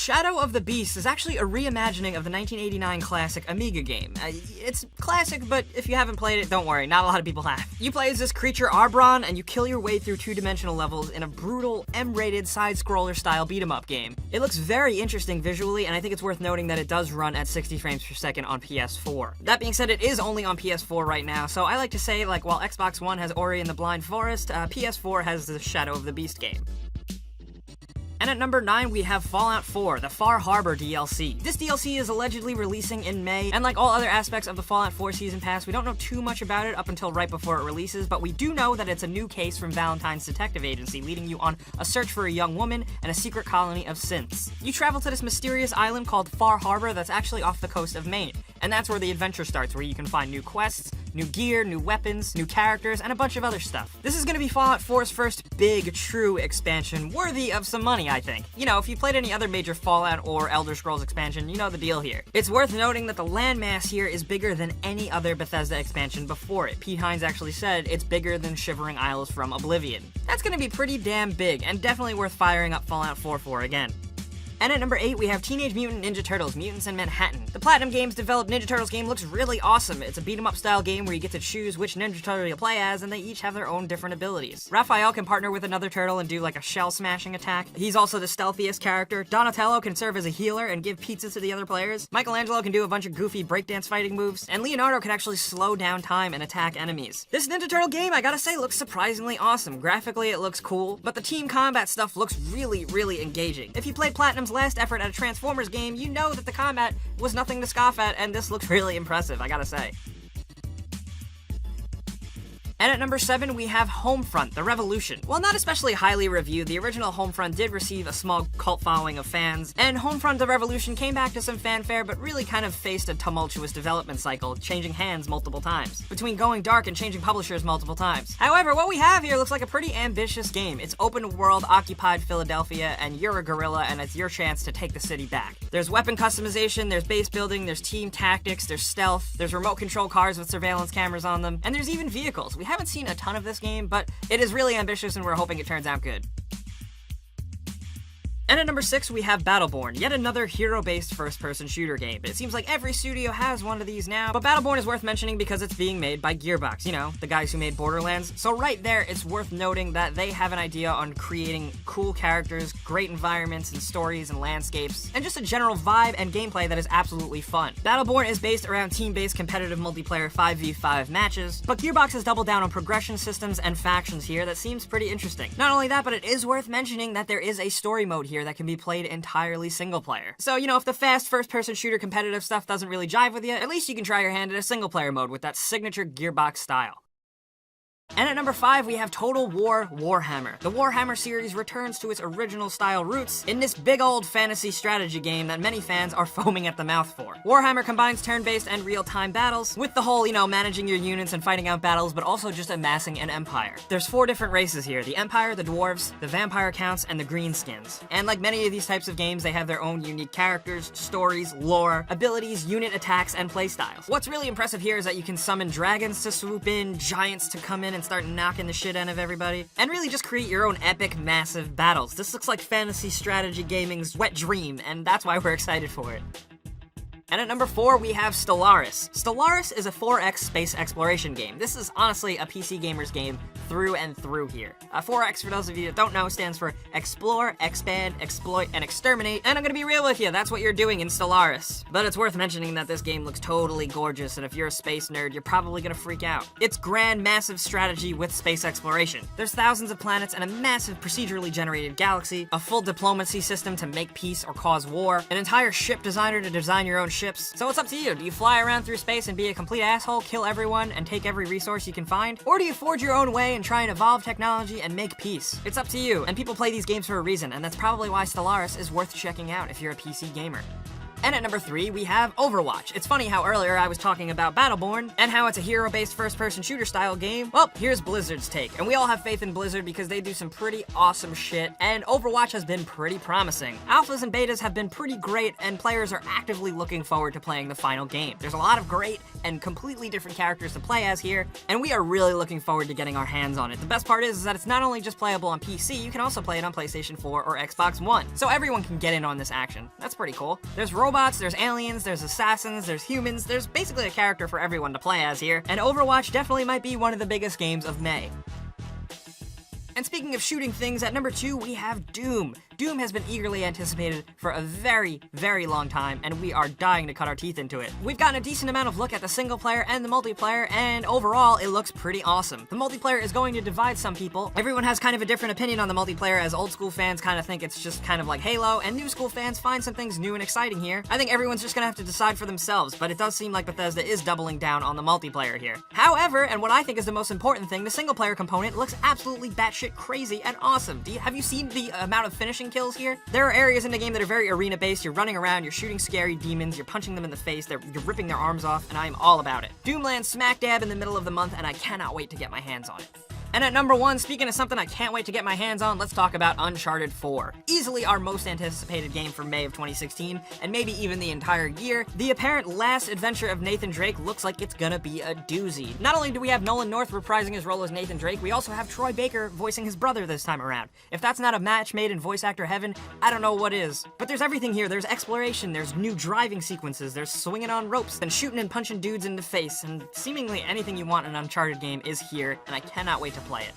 Shadow of the Beast is actually a reimagining of the 1989 classic Amiga game. It's classic, but if you haven't played it, don't worry, not a lot of people have. You play as this creature Arbron, and you kill your way through two-dimensional levels in a brutal, M-rated, side-scroller style beat-em-up game. It looks very interesting visually, and I think it's worth noting that it does run at 60 frames per second on PS4. That being said, it is only on PS4 right now, so I like to say, like, while Xbox One has Ori and the Blind Forest, PS4 has the Shadow of the Beast game. And at number 9, we have Fallout 4, the Far Harbor DLC. This DLC is allegedly releasing in May, and like all other aspects of the Fallout 4 Season Pass, we don't know too much about it up until right before it releases, but we do know that it's a new case from Valentine's Detective Agency, leading you on a search for a young woman and a secret colony of synths. You travel to this mysterious island called Far Harbor that's actually off the coast of Maine, and that's where the adventure starts, where you can find new quests, new gear, new weapons, new characters, and a bunch of other stuff. This is going to be Fallout 4's first big, true expansion, worthy of some money, I think. You know, if you played any other major Fallout or Elder Scrolls expansion, you know the deal here. It's worth noting that the landmass here is bigger than any other Bethesda expansion before it. Pete Hines actually said it's bigger than Shivering Isles from Oblivion. That's going to be pretty damn big, and definitely worth firing up Fallout 4 for again. And at number 8, we have Teenage Mutant Ninja Turtles, Mutants in Manhattan. The Platinum Games developed Ninja Turtles game looks really awesome. It's a beat-em-up style game where you get to choose which Ninja Turtle you'll play as, and they each have their own different abilities. Raphael can partner with another turtle and do like a shell-smashing attack. He's also the stealthiest character. Donatello can serve as a healer and give pizzas to the other players. Michelangelo can do a bunch of goofy breakdance fighting moves. And Leonardo can actually slow down time and attack enemies. This Ninja Turtle game, I gotta say, looks surprisingly awesome. Graphically, it looks cool, but the team combat stuff looks really, really engaging. If you played Platinum's last effort at a Transformers game, you know that the combat was nothing to scoff at, and this looks really impressive, I gotta say. And at number 7, we have Homefront, The Revolution. While not especially highly reviewed, the original Homefront did receive a small cult following of fans, and Homefront, The Revolution came back to some fanfare, but really kind of faced a tumultuous development cycle, changing hands multiple times, between going dark and changing publishers multiple times. However, what we have here looks like a pretty ambitious game. It's open world, occupied Philadelphia, and you're a guerrilla, and it's your chance to take the city back. There's weapon customization, there's base building, there's team tactics, there's stealth, there's remote control cars with surveillance cameras on them, and there's even vehicles. We haven't seen a ton of this game, but it is really ambitious and we're hoping it turns out good. And at number 6, we have Battleborn, yet another hero-based first-person shooter game. It seems like every studio has one of these now, but Battleborn is worth mentioning because it's being made by Gearbox, you know, the guys who made Borderlands. So right there, it's worth noting that they have an idea on creating cool characters, great environments and stories and landscapes, and just a general vibe and gameplay that is absolutely fun. Battleborn is based around team-based competitive multiplayer 5v5 matches, but Gearbox has doubled down on progression systems and factions here that seems pretty interesting. Not only that, but it is worth mentioning that there is a story mode here that can be played entirely single player. So, you know, if the fast first-person shooter competitive stuff doesn't really jive with you, at least you can try your hand at a single player mode with that signature Gearbox style. And at number 5, we have Total War Warhammer. The Warhammer series returns to its original style roots in this big old fantasy strategy game that many fans are foaming at the mouth for. Warhammer combines turn-based and real-time battles with the whole, you know, managing your units and fighting out battles, but also just amassing an empire. There's 4 different races here: the Empire, the Dwarves, the Vampire Counts, and the Greenskins. And like many of these types of games, they have their own unique characters, stories, lore, abilities, unit attacks, and playstyles. What's really impressive here is that you can summon dragons to swoop in, giants to come in and start knocking the shit out of everybody, and really just create your own epic, massive battles. This looks like fantasy strategy gaming's wet dream, and that's why we're excited for it. And at number 4, we have Stellaris. Stellaris is a 4X space exploration game. This is honestly a PC gamer's game through and through here. 4X, for those of you that don't know, stands for Explore, Expand, Exploit, and Exterminate, and I'm gonna be real with you, that's what you're doing in Stellaris. But it's worth mentioning that this game looks totally gorgeous, and if you're a space nerd, you're probably gonna freak out. It's grand, massive strategy with space exploration. There's thousands of planets and a massive procedurally generated galaxy, a full diplomacy system to make peace or cause war, an entire ship designer to design your own ships. So it's up to you. Do you fly around through space and be a complete asshole, kill everyone, and take every resource you can find? Or do you forge your own way and try and evolve technology and make peace? It's up to you, and people play these games for a reason, and that's probably why Stellaris is worth checking out if you're a PC gamer. And at number 3, we have Overwatch. It's funny how earlier I was talking about Battleborn and how it's a hero-based first-person shooter style game. Well, here's Blizzard's take. And we all have faith in Blizzard because they do some pretty awesome shit, and Overwatch has been pretty promising. Alphas and betas have been pretty great, and players are actively looking forward to playing the final game. There's a lot of great and completely different characters to play as here, and we are really looking forward to getting our hands on it. The best part is that it's not only just playable on PC, you can also play it on PlayStation 4 or Xbox One. So everyone can get in on this action. That's pretty cool. There's robots, there's aliens, there's assassins, there's humans, there's basically a character for everyone to play as here, and Overwatch definitely might be one of the biggest games of May. And speaking of shooting things, at number 2, we have Doom. Doom has been eagerly anticipated for a very, very long time, and we are dying to cut our teeth into it. We've gotten a decent amount of look at the single player and the multiplayer, and overall, it looks pretty awesome. The multiplayer is going to divide some people. Everyone has kind of a different opinion on the multiplayer, as old school fans kind of think it's just kind of like Halo, and new school fans find some things new and exciting here. I think everyone's just gonna have to decide for themselves, but it does seem like Bethesda is doubling down on the multiplayer here. However, and what I think is the most important thing, the single player component looks absolutely batshit crazy and awesome. Have you seen the amount of finishing kills here? There are areas in the game that are very arena-based. You're running around, you're shooting scary demons, you're punching them in the face, you're ripping their arms off, and I am all about it. Doom lands smack dab in the middle of the month, and I cannot wait to get my hands on it. And at number 1, speaking of something I can't wait to get my hands on, let's talk about Uncharted 4. Easily our most anticipated game for May of 2016, and maybe even the entire year. The apparent last adventure of Nathan Drake looks like it's gonna be a doozy. Not only do we have Nolan North reprising his role as Nathan Drake, we also have Troy Baker voicing his brother this time around. If that's not a match made in voice actor heaven, I don't know what is. But there's everything here. There's exploration, there's new driving sequences, there's swinging on ropes, and shooting and punching dudes in the face, and seemingly anything you want in an Uncharted game is here, and I cannot wait to play it.